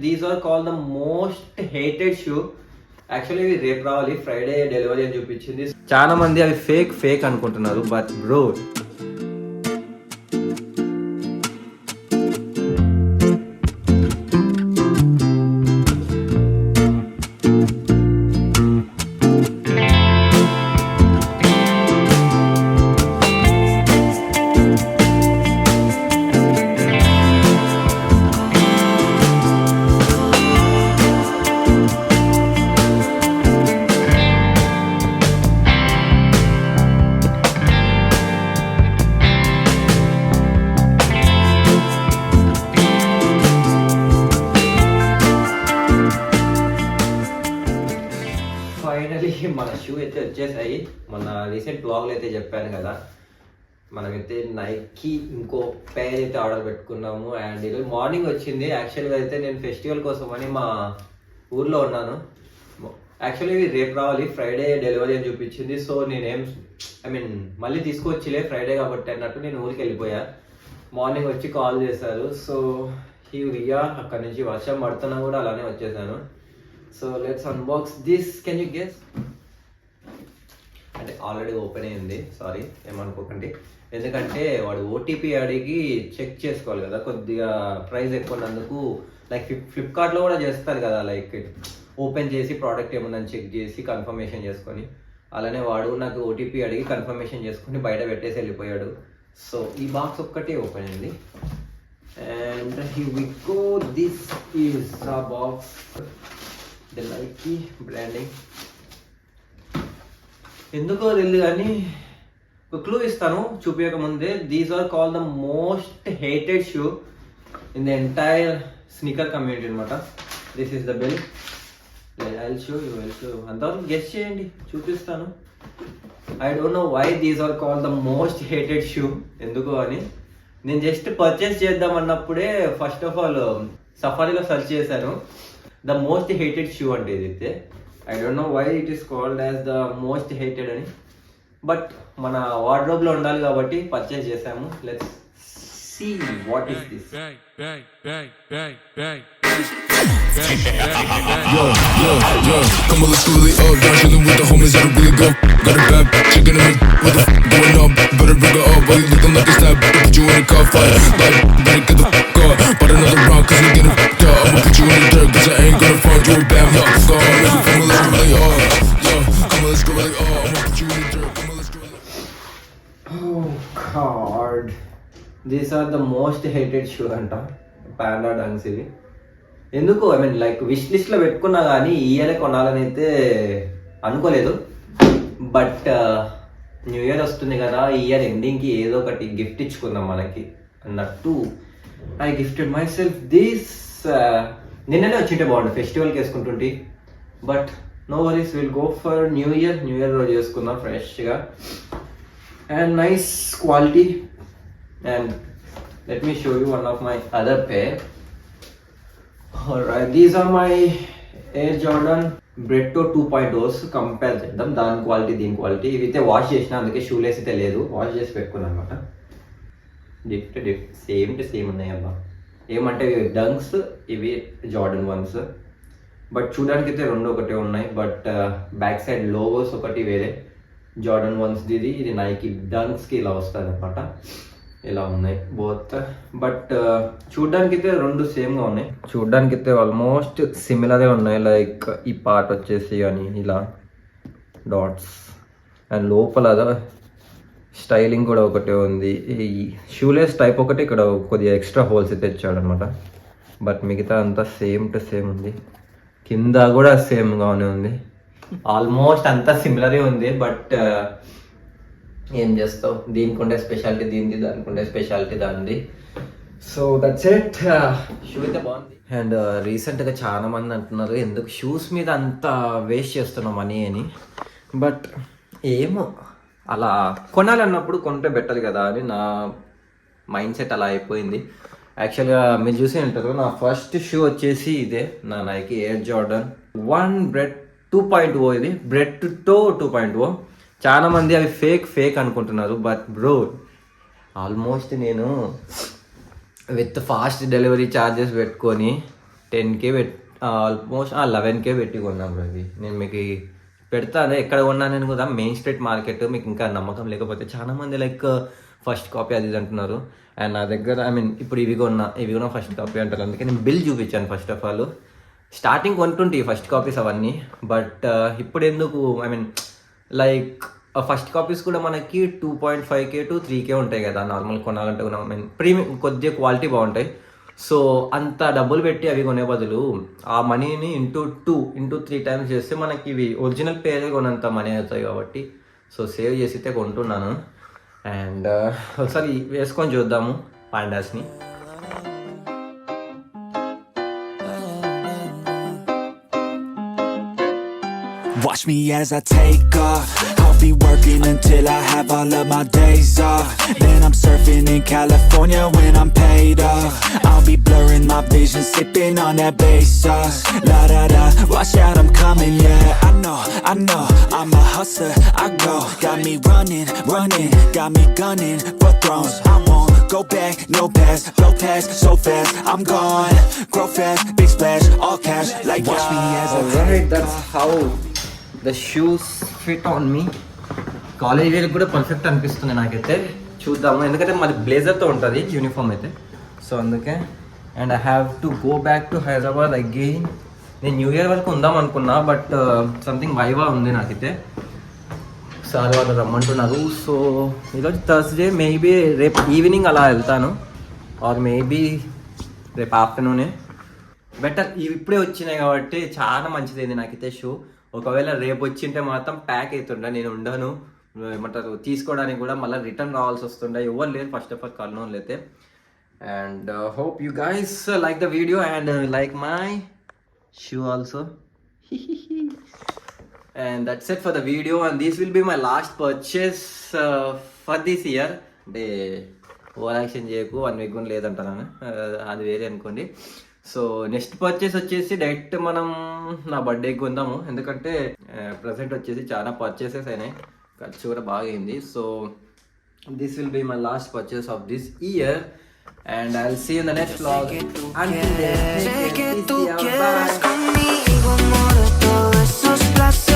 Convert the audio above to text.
These are call the most hated shoe. Actually ఇవి రేపు రావాలి, ఫ్రైడే డెలివరీ అని చూపించింది. చాలా మంది అవి ఫేక్ అనుకుంటున్నారు, బట్ బ్రో ఫైనలీ మన షూ అయితే వచ్చేసాయి. మన రీసెంట్ బ్లాగ్లో అయితే చెప్పాను కదా, మనమైతే నైకీ ఇంకో పేర్ అయితే ఆర్డర్ పెట్టుకున్నాము. అండ్ ఈరోజు మార్నింగ్ వచ్చింది. యాక్చువల్గా అయితే నేను ఫెస్టివల్ కోసం అని మా ఊర్లో ఉన్నాను. యాక్చువల్లీ ఇవి రేపు రావాలి, ఫ్రైడే డెలివరీ అని చూపించింది. సో నేనేం మళ్ళీ తీసుకొచ్చిలే ఫ్రైడే కాబట్టి అన్నట్టు నేను ఊరికి వెళ్ళిపోయా. మార్నింగ్ వచ్చి కాల్ చేశారు. సో రియా అక్కడ నుంచి వర్షం పడుతున్నా కూడా అలానే వచ్చేసాను. So let's unbox this. Can you guess? అంటే ఆల్రెడీ ఓపెన్ అయింది, సారీ ఏమనుకోకండి. ఎందుకంటే వాడు ఓటీపీ అడిగి చెక్ చేసుకోవాలి కదా, కొద్దిగా ప్రైస్ ఎక్కువన్నందుకు. లైక్ ఫ్లిప్కార్ట్లో కూడా చేస్తారు కదా, లైక్ ఓపెన్ చేసి ప్రోడక్ట్ ఏముందని చెక్ చేసి కన్ఫర్మేషన్ చేసుకొని. అలానే వాడు నాకు ఓటీపీ అడిగి కన్ఫర్మేషన్ చేసుకొని బయట పెట్టేసి వెళ్ళిపోయాడు. సో ఈ బాక్స్ ఒక్కటే ఓపెన్ అయింది. And here we go, this is the box, the Nike branding. ఎందుకో తెలియదు కానీ ఒక క్లూ ఇస్తాను చూపించక ముందే. These are call the most hated shoe in the entire sneaker community అనమాట. This is the bill. I'll show అంతవరకు గెస్ చేయండి, చూపిస్తాను. I don't know why these are call the most hated shoe, ఎందుకు అని. నేను జస్ట్ పర్చేస్ చేద్దాం అన్నప్పుడే first of all సఫారీలో సెర్చ్ చేశాను, ద మోస్ట్ హేటెడ్ షూ అంటే ఇది. I don't know why it is called as the most hated అని, బట్ మన వార్డ్రోబ్లో ఉండాలి కాబట్టి పర్చేస్ చేసాము. Let's see what is this. Yo, come on, let's go really up. Down chillin' with the homies that'll really go. Got a bad chick in the mid, what the f*** going up? Better bring her up, while you looking like a stab. Put you in a car fight, like, better get the f*** up. But another round, cause you getting f***ed up. I'ma put you in the dirt, cause I ain't gonna find you a bad luck. Go on, make it come on, let's go really up. Yo, come on, let's go really up. I'ma put you in the dirt, come on, let's go really up. Oh God, these are the most hated shoe అంట, panda డంగ్స్ ఇవి. ఎందుకు like wish లిస్ట్లో పెట్టుకున్నా కానీ ఇయరే కొనాలని అయితే అనుకోలేదు. బట్ న్యూ ఇయర్ వస్తుంది కదా, ఈ ఇయర్ ఎండింగ్కి ఏదో ఒకటి గిఫ్ట్ ఇచ్చుకుందాం మనకి అన్నట్టు I gifted myself this. నిన్ననే వచ్చింటే బాగుండు, ఫెస్టివల్కి వేసుకుంటుంటే. But no worries, will go for new year రోజు వేసుకుందాం ఫ్రెష్గా. And nice quality. And let me show you one of my other pair. Alright, these are my Air Jordan Bretto 2.0s. Compare చేద్దాం దాని క్వాలిటీ దీని quality. ఇవైతే wash చేసిన, అందుకే shoelace అయితే లేదు, వాష్ చేసి పెట్టుకున్నాను అనమాట. సేమ్ టు సేమ్ ఉన్నాయి అబ్బా. ఏమంటే ఇవి డంక్స్, ఇవి జార్డన్ 1s. బట్ చూడడానికి అయితే రెండు ఒకటే ఉన్నాయి. బట్ బ్యాక్ సైడ్ లోగోస్ ఒకటి వేరే, జార్డన్ 1s ఇది నైకి డంక్స్కి ఇలా వస్తుంది అనమాట. ఇలా ఉన్నాయి బోత్. బట్ చూడ్డానికి అయితే రెండు సేమ్గా ఉన్నాయి, చూడ్డానికి అయితే ఆల్మోస్ట్ సిమిలరే ఉన్నాయి. లైక్ ఈ పార్ట్ వచ్చేసి కానీ ఇలా డాట్స్, అండ్ లోపల స్టైలింగ్ కూడా ఒకటే ఉంది. ఈ షూలెస్ టైప్ ఒకటి ఇక్కడ కొద్దిగా ఎక్స్ట్రా హోల్స్ అయితే ఇచ్చాడు అనమాట. బట్ మిగతా అంతా సేమ్ టు సేమ్ ఉంది. కింద కూడా సేమ్గానే ఉంది, ఆల్మోస్ట్ అంతా సిమిలరే ఉంది. బట్ ఏం చేస్తావు, దీనికి ఉండే స్పెషాలిటీ దీనిది, దానికి ఉండే స్పెషాలిటీ దానిది. So that's it. షూ అయితే బాగుంది. అండ్ రీసెంట్గా చాలా మంది అంటున్నారు ఎందుకు షూస్ మీద అంత వేస్ట్ చేస్తున్నాం మనీ అని. బట్ ఏమో అలా కొనాలన్నప్పుడు కొంటే బెటర్ కదా అని నా మైండ్ సెట్ అలా అయిపోయింది. యాక్చువల్గా మీరు చూసే ఉంటారు, నా ఫస్ట్ షూ వచ్చేసి ఇదే, నా నైకీ ఎయిర్ జార్డన్ 1 బ్రెడ్ 2.0. ఇది బ్రెడ్ టో 2.0. చాలా మంది అవి ఫేక్ అనుకుంటున్నారు, బట్ బ్రో ఆల్మోస్ట్ నేను విత్ ఫాస్ట్ డెలివరీ ఛార్జెస్ పెట్టుకొని 10K ఆల్మోస్ట్ 11K పెట్టి కొన్నాం బ్రో ఇది. నేను మీకు పెడతాను ఎక్కడ కొన్నాను కూడా, మెయిన్ స్ట్రీట్ మార్కెట్. మీకు ఇంకా నమ్మకం లేకపోతే చాలా మంది లైక్ ఫస్ట్ కాపీ అది ఇది అంటున్నారు. అండ్ నా దగ్గర ఇప్పుడు ఇవి కొన్నా ఫస్ట్ కాపీ అంటారు. అందుకే నేను బిల్ చూపించాను first of all. Starting 120 first copies అవన్నీ. బట్ ఇప్పుడు ఎందుకు లైక్ ఫస్ట్ కాపీస్ కూడా మనకి 2.5K to 3K ఉంటాయి కదా నార్మల్ కొనాలంటే కూడా. ప్రీమియం కొద్దిగా క్వాలిటీ బాగుంటాయి. సో అంత డబ్బులు పెట్టి అవి కొనే బదులు ఆ మనీని ఇంటూ 3 times చేస్తే మనకి ఇవి ఒరిజినల్ పేరు కొనంత మనీ అవుతాయి కాబట్టి సో సేవ్ చేసితే కొంటున్నాను. అండ్ ఒకసారి వేసుకొని చూద్దాము పాండాస్ని. Watch me as I take off. I'll be working until I have all of my days off. Then I'm surfing in California when I'm paid off. I'll be blurring my vision, sipping on that bass sauce. La da da, watch out, I'm coming, yeah. I know, I'm a hustler. I go, got me running, got me gunning for thrones. I won't go back, no pass, blow past so fast. I'm gone, grow fast, big splash, all cash. Like watch me as I Alright, that's how the shoes fit on me. College wear కూడా perfect అనిపిస్తుంది నాకైతే. చూద్దాము, ఎందుకంటే మాది బ్లేజర్తో ఉంటుంది uniform అయితే. So అందుకే. And I have to go back to Hyderabad again. నేను న్యూ ఇయర్ వరకు ఉందాం అనుకున్నా, బట్ సంథింగ్ వైవా ఉంది నాకైతే. సార్ వాళ్ళు రమ్మంటున్నారు. సో ఈరోజు థర్స్డే, మేబీ రేపు ఈవినింగ్ అలా వెళ్తాను, ఆర్ మేబీ రేపు ఆఫ్టర్నూనే. బెటర్ ఇవి ఇప్పుడే వచ్చినాయి కాబట్టి చాలా మంచిదైంది నాకైతే షూ. ఒకవేళ రేపు వచ్చింటే మాత్రం ప్యాక్ అవుతుండే, నేను ఉండను. ఏమంటారు తీసుకోవడానికి కూడా మళ్ళీ రిటర్న్ రావాల్సి వస్తుండే. ఎవరు లేరు ఫస్ట్ ఆఫ్ ఆల్ కర్నూలు అయితే. And hope you guys like the video and like my shoe also. And that's it for the video, and this will be my last purchase for this year. అంటే over action చేయకు, 1 week కూడా లేదంటాను, అది వేరే అనుకోండి. So next purchase వచ్చేసి direct మనం నా బర్త్డేకి కొందాము, ఎందుకంటే ప్రజెంట్ వచ్చేసి చాలా పర్చేసెస్ అయినాయి, ఖర్చు కూడా బాగా అయింది. So this will be my last purchase of this year and I'll see you in the next vlog. Until then, take care, peace out, bye.